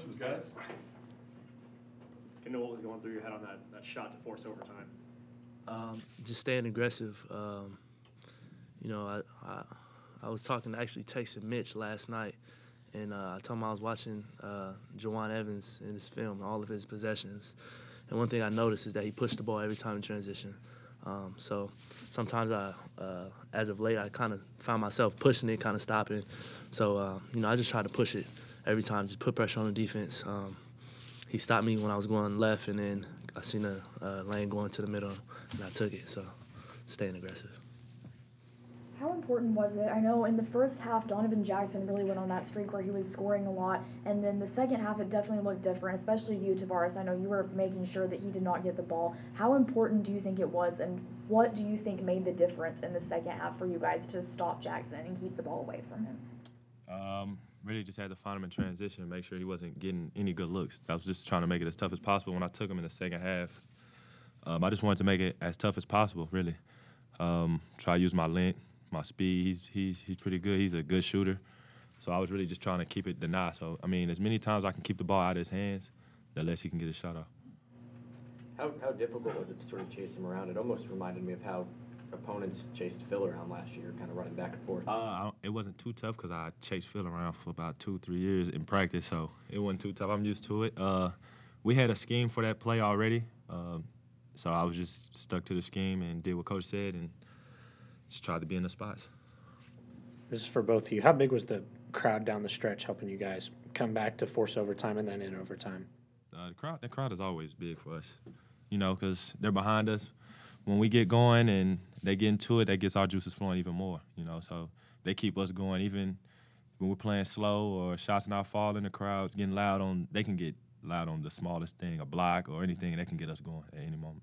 questions, guys? I know what was going through your head on that shot to force overtime. Just staying aggressive. You know, I was actually texting Mitch last night, and I told him I was watching Juwan Evans in his film, all of his possessions. And one thing I noticed is that he pushed the ball every time in transition. So sometimes as of late, I kind of found myself pushing it, kind of stopping. So, you know, I just try to push it every time, just put pressure on the defense. He stopped me when I was going left, and then I seen a lane going to the middle, and I took it. So staying aggressive. How important was it? I know in the first half, Donovan Jackson really went on that streak where he was scoring a lot, and then the second half it definitely looked different, especially you, Tavares. I know you were making sure that he did not get the ball. How important do you think it was, and what do you think made the difference in the second half for you guys to stop Jackson and keep the ball away from him? Really just had to find him in transition and make sure he wasn't getting any good looks. I was just trying to make it as tough as possible when I took him in the second half. I just wanted to make it as tough as possible, really. Try to use my length, my speed. He's pretty good. He's a good shooter. So I was really just trying to keep it denied. So, I mean, as many times I can keep the ball out of his hands, the less he can get a shot off. How difficult was it to sort of chase him around? It almost reminded me of how opponents chased Phil around last year, kind of running back and forth. It wasn't too tough because I chased Phil around for about 2-3 years in practice, so it wasn't too tough. I'm used to it. We had a scheme for that play already, so I was just stuck to the scheme and did what Coach said and just tried to be in the spots. This is for both of you. How big was the crowd down the stretch helping you guys come back to force overtime and then in overtime? The crowd is always big for us, you know, because they're behind us. When we get going and they get into it, that gets our juices flowing even more, you know. So they keep us going. Even when we're playing slow or shots not falling, the crowd's getting loud on. They can get loud on the smallest thing, a block or anything, and they can get us going at any moment.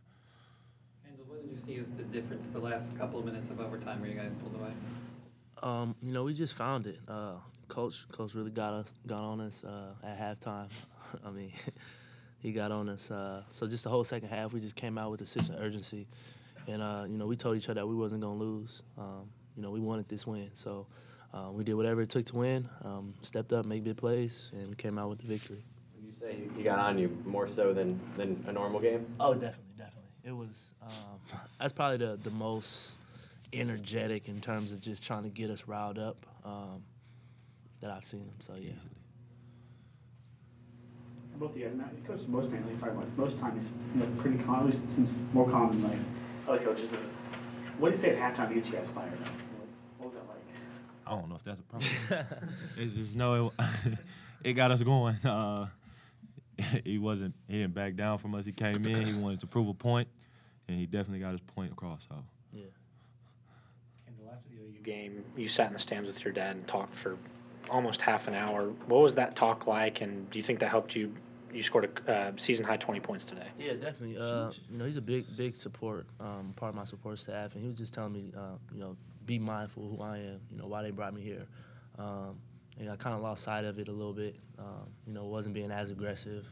And what did you see as the difference the last couple of minutes of overtime where you guys pulled away? You know, we just found it. Coach really got on us at halftime. I mean. He got on us. So just the whole second half, we just came out with a sense of urgency. And, you know, we told each other that we wasn't going to lose. You know, we wanted this win. So we did whatever it took to win, stepped up, make big plays, and we came out with the victory. Would you say he got on you more so than a normal game? Oh, definitely. It was that's probably the most energetic in terms of just trying to get us riled up that I've seen him. So, yeah. Both of you guys, you coach most mainly, probably most times, you know, pretty common. At least it seems more common like other coaches. But what did you say at halftime to get you guys fired up? What was that like? I don't know if that's a problem. It's just it got us going. He didn't back down from us. He came in. He wanted to prove a point, and he definitely got his point across. So yeah. After the OU game, you sat in the stands with your dad and talked for almost half an hour. What was that talk like, and do you think that helped you? You scored a season-high 20 points today. Yeah, definitely. You know, he's a big support, part of my support staff, and he was just telling me, you know, be mindful of who I am, you know, why they brought me here. And I kind of lost sight of it a little bit, you know, wasn't being as aggressive.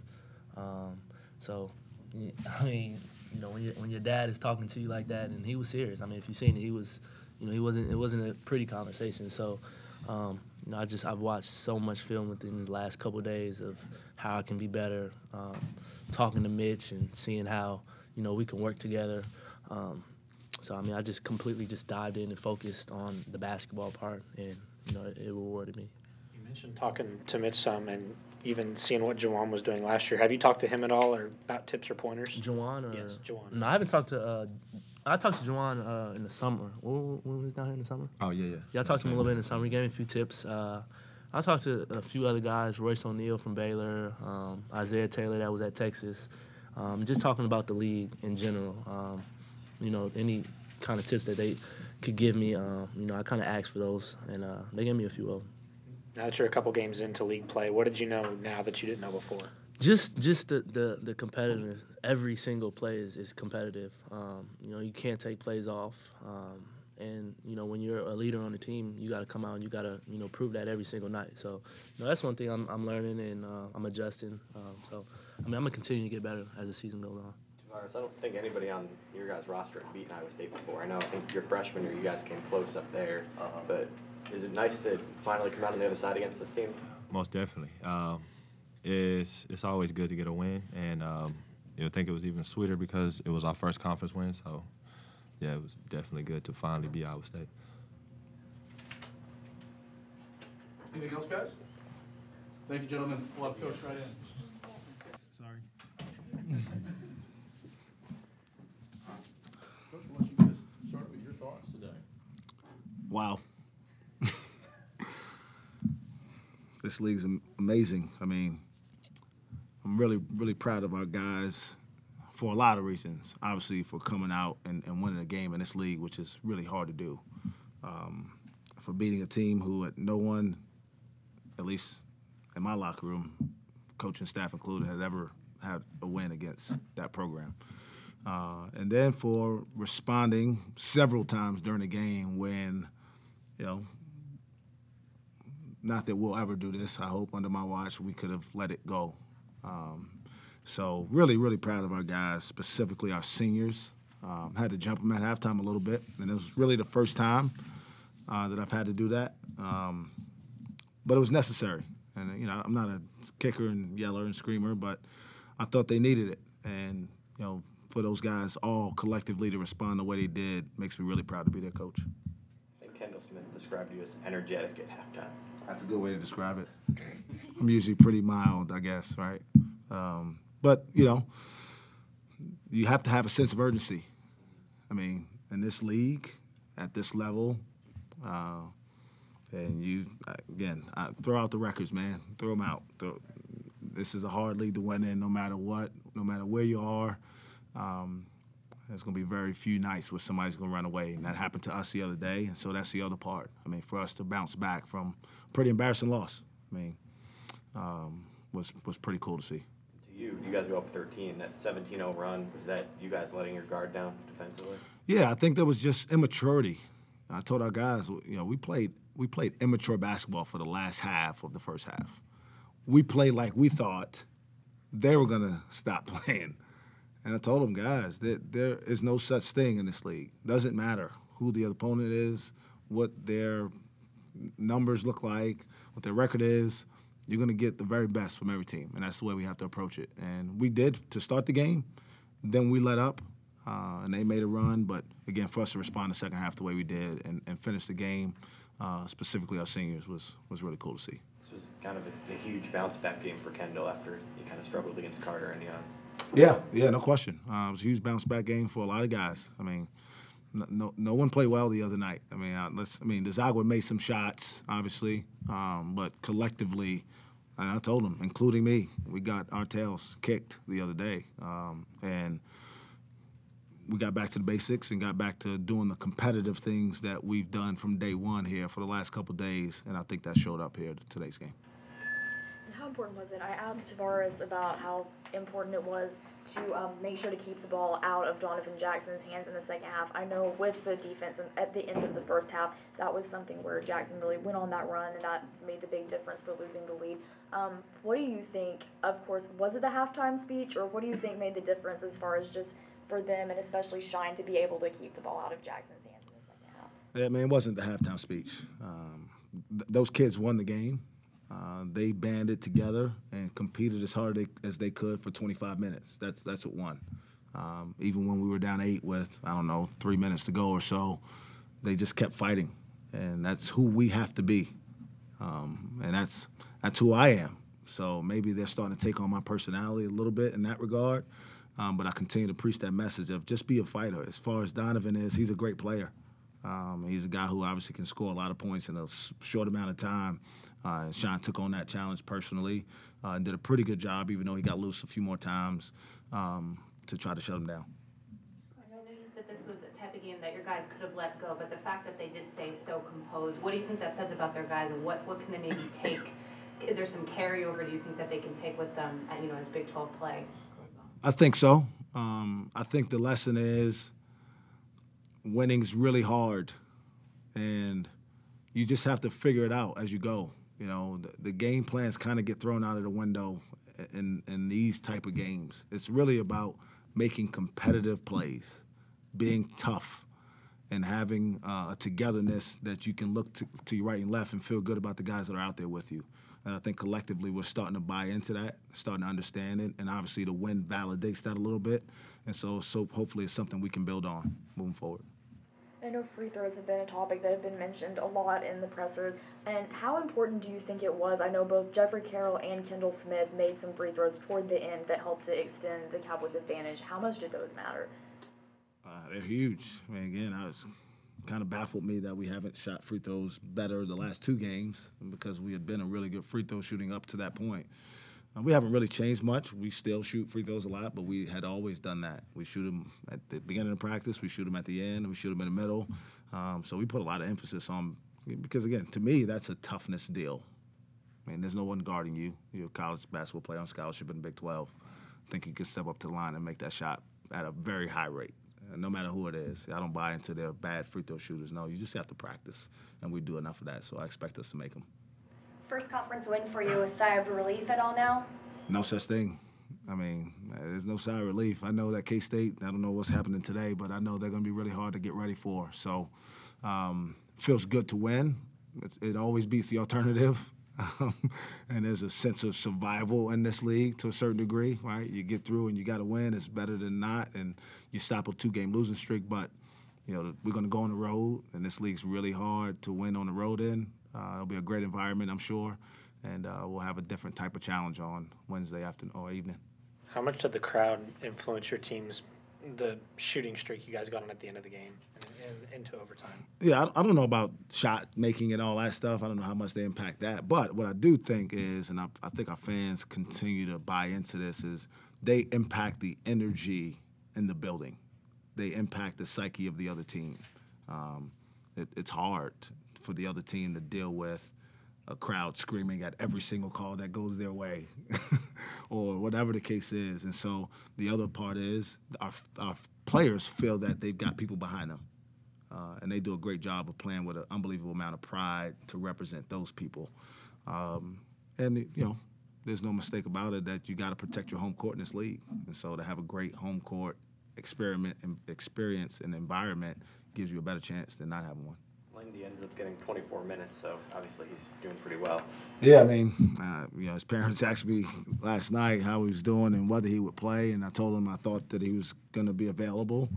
So, I mean, you know, when your dad is talking to you like that, and he was serious. I mean, if you've seen it, he was, you know, it wasn't a pretty conversation. So, you know, I've watched so much film within the last couple of days of how I can be better, talking to Mitch and seeing how, you know, we can work together. So, I mean, I just completely just dived in and focused on the basketball part, and, you know, it rewarded me. You mentioned talking to Mitch some and even seeing what Juwan was doing last year. Have you talked to him at all or about tips or pointers? Juwan? Yes, Juwan. No, I haven't talked to I talked to Juwan in the summer. When he was down here in the summer? Oh, yeah. Yeah, I talked to him a little bit in the summer. He gave me a few tips. I talked to a few other guys, Royce O'Neal from Baylor, Isaiah Taylor that was at Texas, just talking about the league in general. You know, any kind of tips that they could give me, you know, I kind of asked for those, and they gave me a few of them. Now that you're a couple games into league play, what did you know now that you didn't know before? Just the competitiveness. Every single play is competitive. You know, you can't take plays off. And, you know, when you're a leader on the team, you got to come out and you got to, you know, prove that every single night. So, you know, that's one thing I'm learning and I'm adjusting. So, I mean, I'm going to continue to get better as the season goes on. Tavares, I don't think anybody on your guys' roster had beaten Iowa State before. I think your freshman year you guys came close up there. But is it nice to finally come out on the other side against this team? Most definitely. it's always good to get a win, and I think it was even sweeter because it was our first conference win. So, yeah, it was definitely good to finally be Iowa State. Anything else, guys? Thank you, gentlemen. We'll have Coach right in. Sorry. Coach, why don't you just start with your thoughts today? Wow. This league's amazing. I mean, I'm really, really proud of our guys for a lot of reasons. Obviously, for coming out and winning a game in this league, which is really hard to do. For beating a team who had no one, at least in my locker room, coaching staff included, had ever had a win against that program. And then for responding several times during the game when, not that we'll ever do this, I hope, under my watch, we could have let it go. So really, really proud of our guys, specifically our seniors. Had to jump them at halftime a little bit, and it was really the first time that I've had to do that. But it was necessary. And, I'm not a kicker and yeller and screamer, but I thought they needed it. And, for those guys all collectively to respond the way they did makes me really proud to be their coach. I think Kendall Smith described you as energetic at halftime. That's a good way to describe it. I'm usually pretty mild, I guess, right? But, you have to have a sense of urgency. I mean, in this league, at this level, and I throw out the records, man. Throw them out. This is a hard league to win in no matter what, no matter where you are. There's going to be very few nights where somebody's going to run away, and that happened to us the other day, and so that's the other part. I mean, for us to bounce back from a pretty embarrassing loss, was pretty cool to see. To you guys go up 13, that 17-0 run, was that you guys letting your guard down defensively? Yeah, I think there was just immaturity. I told our guys, we played immature basketball for the last half of the first half. We played like we thought they were going to stop playing. And I told them, guys, that there is no such thing in this league. Doesn't matter who the opponent is, what their numbers look like, what their record is. You're going to get the very best from every team, and that's the way we have to approach it. And we did to start the game. Then we let up, and they made a run. But, again, for us to respond the second half the way we did and finish the game, specifically our seniors, was really cool to see. This was kind of a huge bounce-back game for Kendall after he kind of struggled against Carter and Young. Yeah, no question. It was a huge bounce-back game for a lot of guys. I mean, no one played well the other night. Desagua made some shots, obviously, but collectively, and I told them, including me, we got our tails kicked the other day, and we got back to the basics and got back to doing the competitive things that we've done from day one here for the last couple of days, and I think that showed up here at today's game. How important was it? I asked Tavares about how important it was to make sure to keep the ball out of Donovan Jackson's hands in the second half. I know with the defense and at the end of the first half, that was something where Jackson really went on that run, and that made the big difference for losing the lead. What do you think, of course, was it the halftime speech, or what do you think made the difference as far as just for them and especially Shine to be able to keep the ball out of Jackson's hands in the second half? Yeah, it wasn't the halftime speech. Those kids won the game. They banded together and competed as hard as they could for 25 minutes. That's what won. Even when we were down 8 with, 3 minutes to go or so, they just kept fighting. And that's who we have to be. And that's who I am. So maybe they're starting to take on my personality a little bit in that regard. But I continue to preach that message of just be a fighter. As far as Donovan is, he's a great player. He's a guy who obviously can score a lot of points in a short amount of time. Sean took on that challenge personally and did a pretty good job, even though he got loose a few more times to try to shut him down. I know you said this was a type of game that your guys could have let go, but the fact that they did stay so composed, what do you think that says about their guys, and what can they maybe take? Is there some carryover, do you think, that they can take with them as Big 12 play? I think so. I think the lesson is winning's really hard, and you just have to figure it out as you go. The game plans kind of get thrown out of the window in these type of games. It's really about making competitive plays, being tough, and having a togetherness that you can look to your right and left and feel good about the guys that are out there with you. And I think collectively we're starting to buy into that, starting to understand it, and obviously the win validates that a little bit. And so hopefully it's something we can build on moving forward. I know free throws have been a topic that have been mentioned a lot in the pressers. And how important do you think it was? I know both Jeffrey Carroll and Kendall Smith made some free throws toward the end that helped to extend the Cowboys' advantage. How much did those matter? They're huge. I mean, again, I was kind of baffled me that we haven't shot free throws better the last 2 games because we had been a really good free throw shooting up to that point. We haven't really changed much. We still shoot free throws a lot, but we had always done that. We shoot them at the beginning of practice, we shoot them at the end, we shoot them in the middle. So we put a lot of emphasis on, because again, to me, that's a toughness deal. I mean, there's no one guarding you. You're a college basketball player on scholarship in the Big 12. I think you can step up to the line and make that shot at a very high rate, no matter who it is. I don't buy into their bad free throw shooters. No, you just have to practice, and we do enough of that, so I expect us to make them. First conference win for you, a sigh of relief at all now? No such thing. I mean, there's no sigh of relief. I know that K-State, I don't know what's happening today, but I know they're going to be really hard to get ready for. So feels good to win. It always beats the alternative. And there's a sense of survival in this league to a certain degree, right? You get through and you got to win. It's better than not. And you stop a 2-game losing streak. But, you know, we're going to go on the road, and this league's really hard to win on the road in. It'll be a great environment, I'm sure, and we'll have a different type of challenge on Wednesday afternoon or evening. How much did the crowd influence your team's the shooting streak you guys got on at the end of the game and into overtime? Yeah, I don't know about shot making and all that stuff. I don't know how much they impact that. But what I do think is, and I think our fans continue to buy into this, is they impact the energy in the building. They impact the psyche of the other team. It's hard for the other team to deal with a crowd screaming at every single call that goes their way or whatever the case is. And so the other part is our players feel that they've got people behind them. And they do a great job of playing with an unbelievable amount of pride to represent those people. And, you know, there's no mistake about it that you got to protect your home court in this league. And so to have a great home court experience and environment gives you a better chance than not having one. Lindy ends up getting 24 minutes, so obviously he's doing pretty well. Yeah, I mean, you know, his parents asked me last night how he was doing and whether he would play, and I told him I thought that he was going to be available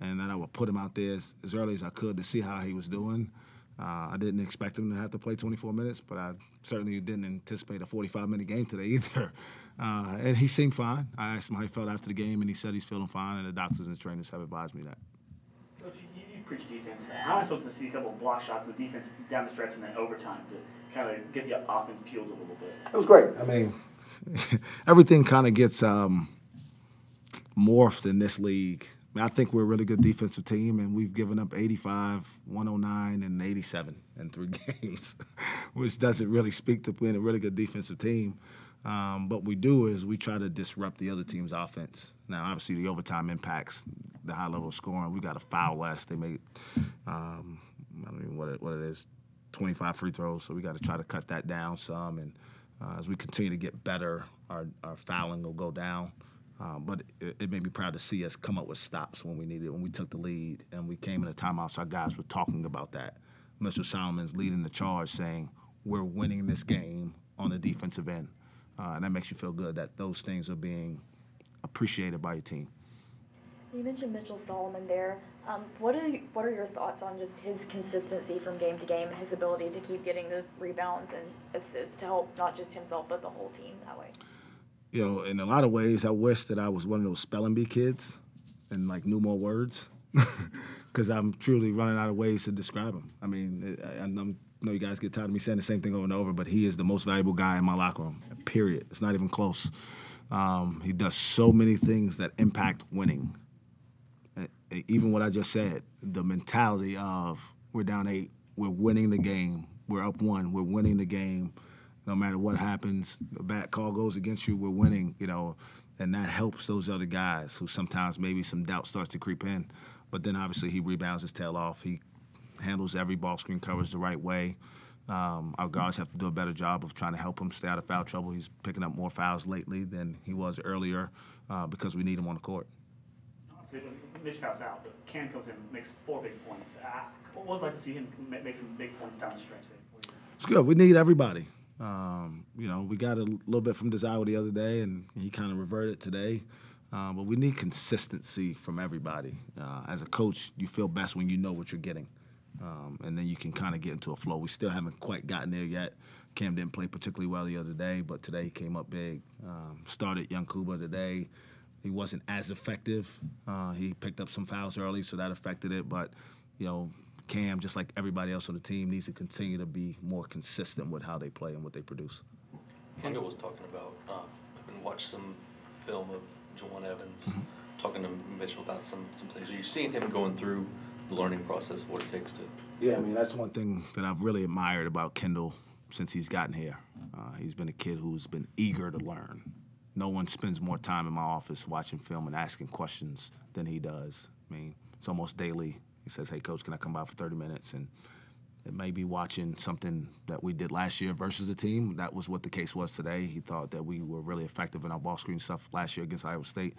and that I would put him out there as early as I could to see how he was doing. I didn't expect him to have to play 24 minutes, but I certainly didn't anticipate a 45-minute game today either. And he seemed fine. I asked him how he felt after the game, and he said he's feeling fine, and the doctors and the trainers have advised me that. Coach, you preach defense. How am I supposed to see a couple of block shots of the defense down the stretch and then overtime to kind of get the offense fueled a little bit? It was great. I mean, everything kind of gets morphed in this league. I mean, I think we're a really good defensive team, and we've given up 85, 109, and 87 in 3 games, which doesn't really speak to being a really good defensive team. What we do is we try to disrupt the other team's offense. Now, obviously, the overtime impacts the high level of scoring. We got a foul less. They made, I don't even know what it is, 25 free throws. So we got to try to cut that down some. And as we continue to get better, our fouling will go down. But it made me proud to see us come up with stops when we needed it. When we took the lead and we came in a timeout, so our guys were talking about that. Mr. Solomon's leading the charge, saying we're winning this game on the defensive end. And that makes you feel good that those things are being appreciated by your team. You mentioned Mitchell Solomon there. What are your thoughts on just his consistency from game to game and his ability to keep getting the rebounds and assists to help not just himself but the whole team that way? You know, in a lot of ways, I wish that I was one of those spelling bee kids and like knew more words because I'm truly running out of ways to describe him. I mean, I know you guys get tired of me saying the same thing over and over, but he is the most valuable guy in my locker room, period. It's not even close. He does so many things that impact winning. Even what I just said, the mentality of we're down 8, we're winning the game, we're up 1, we're winning the game. No matter what happens, a bad call goes against you, we're winning, you know, and that helps those other guys who sometimes maybe some doubt starts to creep in. But then obviously he rebounds his tail off. He handles every ball screen coverage the right way. Our guards have to do a better job of trying to help him stay out of foul trouble. He's picking up more fouls lately than he was earlier because we need him on the court. Mitch fouls out, but Cam comes in and makes 4 big points. What was it like to see him make some big points down the stretch there for you? It's good. We need everybody. You know, we got a little bit from Desire the other day, and he kind of reverted today. But we need consistency from everybody. As a coach, you feel best when you know what you're getting. And then you can kind of get into a flow. We still haven't quite gotten there yet. Cam didn't play particularly well the other day, but today he came up big. Started Young Kuba today. He wasn't as effective. He picked up some fouls early, so that affected it. But, you know, Cam, just like everybody else on the team, needs to continue to be more consistent with how they play and what they produce. Kendall was talking about, I've been watching some film of Juwan Evans, talking to Mitchell about some things. Are you seeing him going through the learning process of what it takes to? Yeah, I mean, that's one thing that I've really admired about Kendall since he's gotten here. He's been a kid who's been eager to learn. No one spends more time in my office watching film and asking questions than he does. I mean, it's almost daily. He says, hey, Coach, can I come by for 30 minutes? And it may be watching something that we did last year versus the team. That was what the case was today. He thought that we were really effective in our ball screen stuff last year against Iowa State.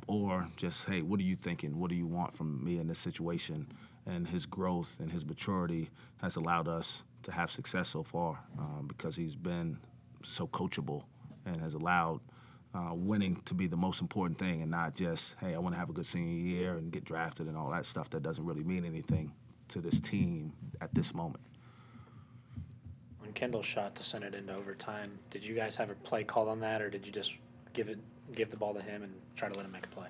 Or just, hey, what are you thinking? What do you want from me in this situation? And his growth and his maturity has allowed us to have success so far because he's been so coachable and has allowed winning to be the most important thing and not just, hey, I want to have a good senior year and get drafted and all that stuff that doesn't really mean anything to this team at this moment. When Kendall shot to send it into overtime, did you guys have a play called on that, or did you just give the ball to him and try to let him make a play?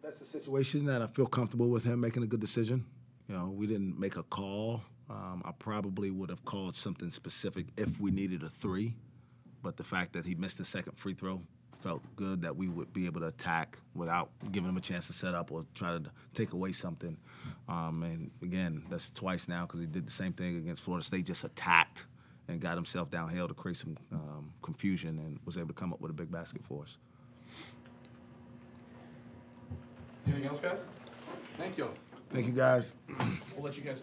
That's a situation that I feel comfortable with him making a good decision. You know, we didn't make a call. I probably would have called something specific if we needed a 3, but the fact that he missed the second free throw felt good that we would be able to attack without giving him a chance to set up or try to take away something. And again, that's twice now because he did the same thing against Florida State, just attacked and got himself downhill to create some confusion and was able to come up with a big basket for us. Anything else, guys? Thank you. Thank you, guys. We'll let you guys